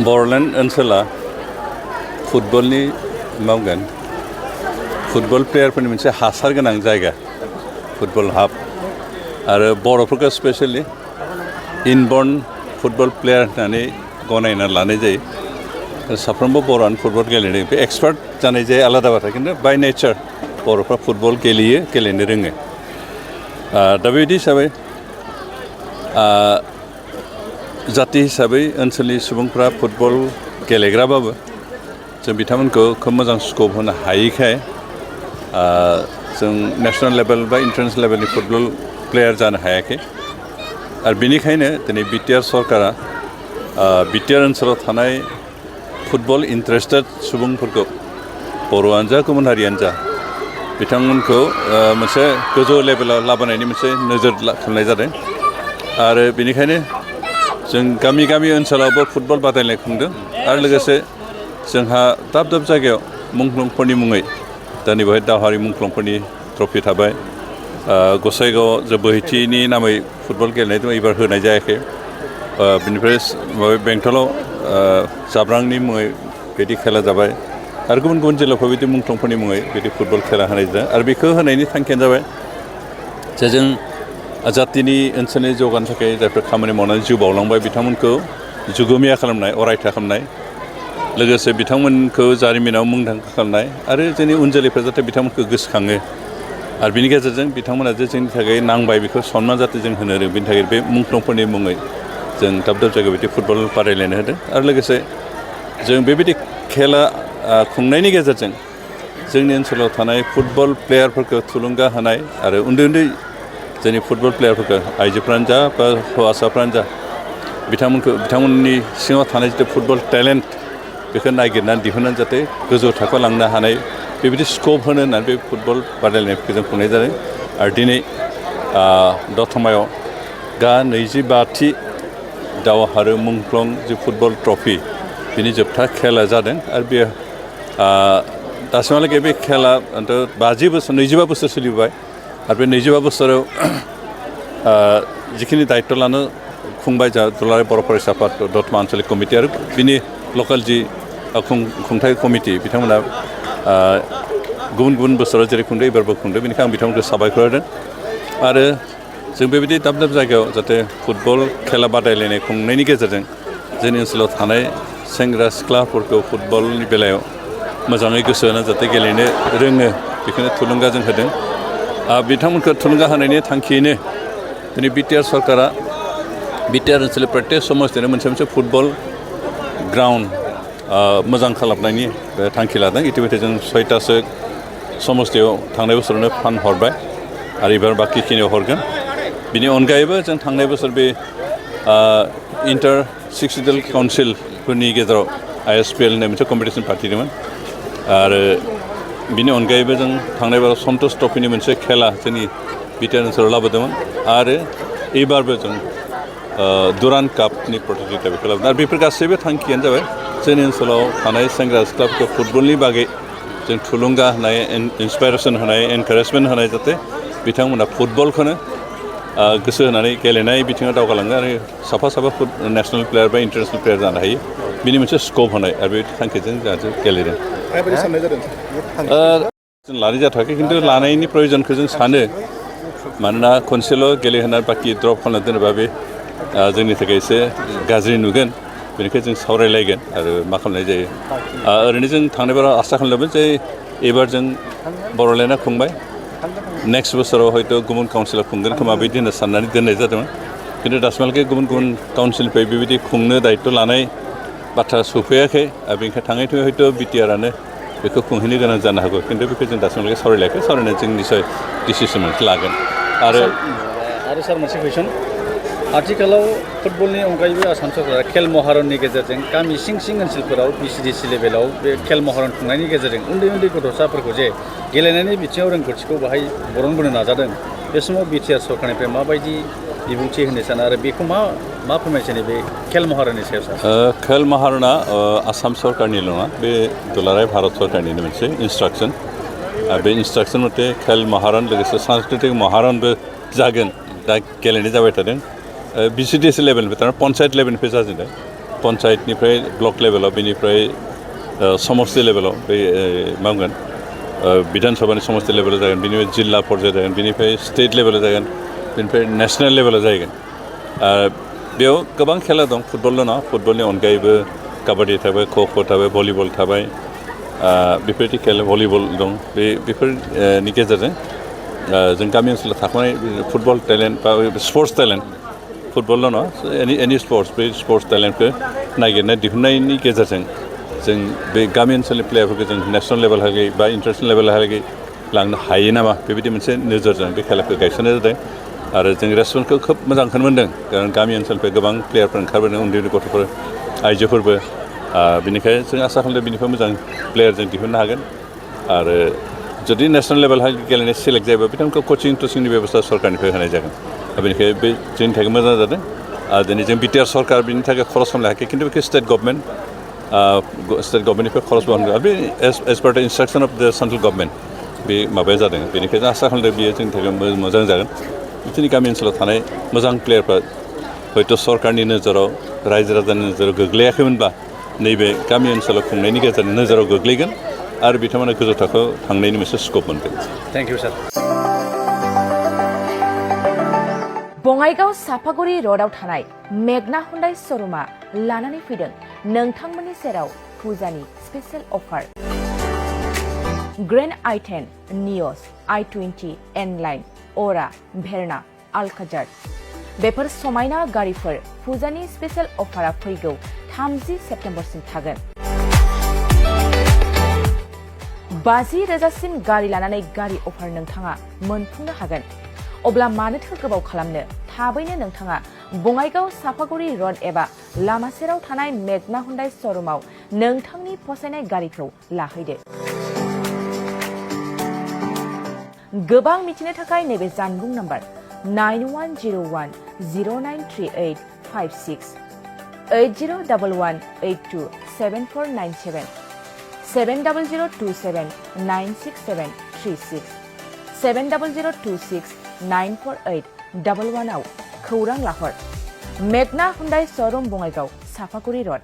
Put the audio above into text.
बर'ल ओनसोला फुटबलनि मावगोन फुटबल प्लेयारफोरनि मोनसे हासार गोनां जायगा फुटबल हाब आरो बर'फोरखौ स्पेशली इनबर्न फुटबल प्लेयार होननानै गनायना लानाय जायो साफ्रोमबो बर'आनो फुटबल गेलेनो बे एक्सपार्ट जानाय जायो आलादा बाथ्रा खिन्थु बाय नेचार बर'फ्रा फुटबल गेलेनो रोङो दा बेबायदि हिसाबै जाति हिसाबै ओनसोलनि सुबुंफ्रा फुटबल गेलेग्राबाबो जों बिथांमोनखौ खोब मोजां स्कप होनो हायैखाय जों नेशनेल लेभेल बा इन्टारनेशनेल लेभेलनि फुटबल प्लेयार जानो हायाखै आरो बेनिखायनो दिनै बिटिआर सरकारा बिटिआर ओनसोलाव थानाय फुटबल इन्टारेस्टेड सुबुंफोरखौ बर'आनो जा गुबुन हारियानो जा बिथांमोनखौ मोनसे गोजौ लेभेलाव लाबोनायनि मोनसे नोजोर खालामनाय जादों आरो बेनिखायनो जों गामि गामि ओनसोलावबो फुटबल बादायलायनाय खुंदों आरो लोगोसे जोंहा दाब दाब जायगायाव मुंख्लंफोरनि मुङै दा नैबेहाय दावहारि मुंख्लंफोरनि ट्रफि थाबाय गसाइगाव बोहैथिनि नामै फुटबल गेलेनाय दं एबार होनाय जायाखै बिनिफ्राय माबा बेंटलाव जाब्रांनि मुङै बिदि खेला जाबाय आरो गुबुन गुबुन जिल्लाफ्राव बिदि मुंख्लंफोरनि मुङै बिदि फुटबल खेला होनाय जादों आरो बेखौ होनायनि थांखियानो जाबाय जे जों जातिनि ओनसोलनि जौगानो थाखाय जायफोर खामानि मावनानै जिउ बावलांबाय बिथांमोनखौ जुगुमिया खालामनाय अरायथा खालामनाय लोगोसे बिथांमोनखौ जारिमिनाव मुंदांखा खालामनाय आरो जोंनि उन जोलैफ्रा जाहाथे बिथांमोनखौ गोसोखाङो आरो बिनि गेजेरजों बिथांमोना जे जोंनि थाखाय नांबाय बेखौ सनमान जाहाथे जों होनो रोङो बेनि थाखाय बे मुंख्लंफोरनि मुङै जों दाब दाब जायगायाव बिदि फुटबल बादायलायनो होदों आरो लोगोसे जों बेबायदि खेला खुंनायनि गेजेरजों जोंनि ओनसोलाव थानाय फुटबल प्लेयारफोरखौ थुलुंगा होनाय आरो उन्दै उन्दै जोंनि फुटबल प्लेयारफोरखौ आइजोफ्रानो जा बा हौवासाफ्रानो जा बिथांमोननि सिङाव थानाय जिथु फुटबल टेलेन्ट बेखौ नागिरनानै दिहुननानै जाहाथे गोजौ थाखोआव लांनो हानाय बेबायदि स्कप होनो होननानै बे फुटबल बादायलायनायफोरखौ जों खुंनाय जादों आरो दिनै दतमायाव 25थि दावहारु मुंख्लं जि फुटबल ट्रफि बिनि जोबथा खेला जादों आरो बेयो दासिमहालागै बे खेला 25 बोसोर सोलिबाय आरो बे 25 बोसोराव जिखिनि दायित्व लानो खुंबाय जा दुलाराय बर' फरायसा आफाद दतमा आन्चलिक कमिटि आरो बिनि लकेल जि खुंथाय कमिटि बिथांमोना गुबुन गुबुन बोसोराव जेरै खुंदों एबारबो खुंदों बेनिखायनो आं बिथांमोनखौ साबायखर होदों आरो जों बेबायदि दाब दाब जायगायाव जाहाथे फुटबल खेला बादायलायनाय खुंनायनि गेजेरजों जोंनि ओनसोलाव थानाय सेंग्रा सिख्लाफोरखौ फुटबलनि बेलायाव मोजाङै गोसो होना जाहाथे गेलेनो रोङो बेखौनो थुलुंगा जों होदों बिथांमोनखौ थुलुंगा होनायनि थांखियैनो दिनै बिटिआर सरकारा बिटिआर ओनसोलनि प्रत्येक समस्तिनो मोनसे मोनसे फुटबल ग्राउन्ड मोजां खालामनायनि थांखि लादों इतिमধ্যে जों 6थासो समस्तियाव थांनाय बोसोरावनो फान्ड हरबाय आरो एबार बाखिखिनियाव हरगोन बिनि अनगायैबो जों थांनाय बोसोर बे इन्टार सिक्सटिकेल काउन्सिलफोरनि गेजेराव ISPL होननाय मोनसे कम्पिटिसन फाथिदोंमोन आरो बिनि अनगायैबो जों थांनाय बाराव सन्तोष ट्रफिनि मोनसे खेला जोंनि बिटिआर ओनसोलाव लाबोदोंमोन आरो एबारबो जों दुरान कापनि प्रतियोगिता बेखौ लाबोदों आरो बेफोर गासैबो थांखियानो जाबाय जोंनि ओनसोलाव थानाय सेंग्रा सिख्लाफोरखौ फुटबलनि बागै जों थुलुंगा होनाय इन्सपाइरेसन होनाय एनकारेजमेन्ट होनाय जाहाथे बिथांमोना फुटबलखौनो गोसो होनानै गेलेनाय बिथिङाव दावगालाङो आरो साफा नेसनेल प्लेयार बा इन्टारनेसनेल प्लेयार जानो हायो बिनि मोनसे स्कप होनाय आरो बे थांखिजों जों गेलेदों जों लानाय जाथ'वाखै खिन्थु लानायनि प्रयजनखौ जों सानो मानोना खनसेल' गेलेहोना बाखि द्रप खालामना दोनोबा बे जोंनि थाखाय एसे गाज्रि नुगोन बेनिखायनो जों सावरायलायगोन आरो मा खालामनाय जायो ओरैनो जों थांनाय बाराव आसा खालामदोंमोन जे एबार जों बर'लेण्डआ खुंबाय नेक्स्ट बोसोराव हयथ' गुबुन काउन्सिलाव खुंगोन खोमा बिदि होनना साननानै दोननाय जादोंमोन खिन्थु दासिमहालागै गुबुन गुबुन काउन्सिलनिफ्राय बेबायदि खुंनो दायित्व लानाय बाथ्रा सफैयाखै आरो बेनिखायनो थाङै थुङै हयथ' बिटिआरआनो बेखौ खुंहैनो गोनां जानो हागौ खिन्थु बेखौ जों दासिमहालागै सावरायलायाखै सावरायनानै जों निसय डिसिसन मोनसे लागोन आरो सार मोनसे कुइसन आथिखालाव फुटबलनि अनगायैबो आसाम सरकारा खेल महारननि गेजेरजों गामि सिं ओनसोलफोराव BCDC लेभेलाव बे खेल महारन खुंनायनि गेजेरजों उन्दै गथ'साफोरखौ जे गेलेनायनि बिथिङाव रोंगौथिखौ बाहाय बरनबोनो नाजादों बे समाव बिटिआर सरकारनिफ्राय माबायदि बिबुंथि होनो सानो आरो बेखौ मा फोरमायसानो बे खेल महारननि सायाव सार खेल महारना आसाम सरकारनिल' नङा बे दुलाराय भारत सरकारनिनो मोनसे इन्सट्राक्सन बे इन्सट्राक्सन मथे खेल महारन लोगोसे सांस्कृतिक महारनबो जागोन दा गेलेनाय जाबाय थादों BCDC लेभेलनिफ्राय थारमाने पन्सायत लेभेलनिफ्राय जाजेनदों पन्सायतनिफ्राय ब्लक लेभेलाव बेनिफ्राय समष्टि लेभेलाव बे मा बुंगोन बिधान सभानि समष्टि लेभेलाव जागोन बेनिफ्राय जिल्ला पर्याय जागोन बेनिफ्राय स्टेट लेभेलाव जागोन बेनिफ्राय नेसनेल लेभेलाव जागोन बेयाव गोबां खेला दं फुटबलल' नङा फुटबलनि अनगायैबो काबादि थाबाय ख'ख' थाबाय भलिबल थाबाय बेफोरबायदि खेला भलिबल दं बेफोरनि गेजेरजों जों गामि ओनसोलाव थाखानाय फुटबल टेलेन्ट बा स्पर्ट्स टेलेन्ट फुटबलल' नङा एनि स्पर्ट्स बे स्पर्ट्स टेलेन्टखौ नागिरना दिहुननायनि गेजेरजों जों बे गामि ओनसोलनि प्लेयारफोरखौ जों नेसनेल लेभेलहालागै बा इन्टारनेसनेल लेभेलहालागै लांनो हायो नामा बेबायदि मोनसे नोजोरजों बे खेलाखौ गायसननाय जादों आरो जों रेसपन्सखौ खोब मोजांखौनो मोन्दों कारण गामि ओनसोलनिफ्राय गोबां प्लेयारफोर ओंखारबोदों उन्दै उन्दै गथ'फोर आइजोफोरबो बेनिखायनो जों आसा खालामदों बेनिफ्राय मोजां प्लेयार जों दिहुननो हागोन आरो जुदि नेसनेल लेभेलहाय गेलेनाय सेलेक्ट जायोबा बिथांमोनखौ कचिं टचिंनि बेबस्था सरकारनिफ्राय होनाय जागोन बेनिखायनो बे जोंनि थाखाय मोजां जादों दिनै जों बिटिआर सरकार बिनि थाखाय खरस खालामनो हायाखै खिन्थु बेखौ स्टेट गभर्नमेन्टनिफ्राय खरस खालामनो बे एज पार द इन्सट्राक्सन अफ द सेन्ट्रेल गभर्नमेन्ट बे माबाया जादों बेनिखायनो आसा खालामदों बेयो जोंनि थाखाय मोजां जागोन जोंनि गामि ओनसोलाव थानाय मोजां प्लेयारफ्रा हयथ' सरकारनि नोजोराव रायजो राजानि नोजोराव गोग्लैयाखैमोनब्ला नैबे गामि ओनसोलाव खुंनायनि गेजेरजों नोजोराव गोग्लैगोन आरो बिथांमोना गोजौ थाखोआव थांनायनि मोनसे स्कप मोनगोन थेंक इउ सार बङाइगाव सापागुरि र'डआव थानाय मेगना हुन्डाइ श'रुमा लानानै फैदों नोंथांमोननि सेराव फुजानि स्पेशेल अफार ग्रेन्ड i10 नियस i20 एनलाइन अरा भेरना आलकाजार बेफोर समायना गारिफोर फुजानि स्पेशेल अफारा फैगौ 30 सेप्तेम्बरसिम थागोन 50,000सिम गारि लानानै गारि अफार नोंथाङा मोनफुंनो हागोन अब्ला मानोथो गोबाव खालामनो थाबैनो नोंथाङा बङाइगाव सापागुरि र'ड एबा लामा सेराव थानाय मेगना हुन्डाइ श'रुमाव नोंथांनि फसायनाय गारिखौ लाहैदो गोबां मिथिनो थाखाय नैबे जानबुं नाम्बार 9101093856 8011827497 700279673 70026948111 आव खौरां लाहर मेगना हुन्डाइ श'रुम बङाइगाव सापागुरि र'ड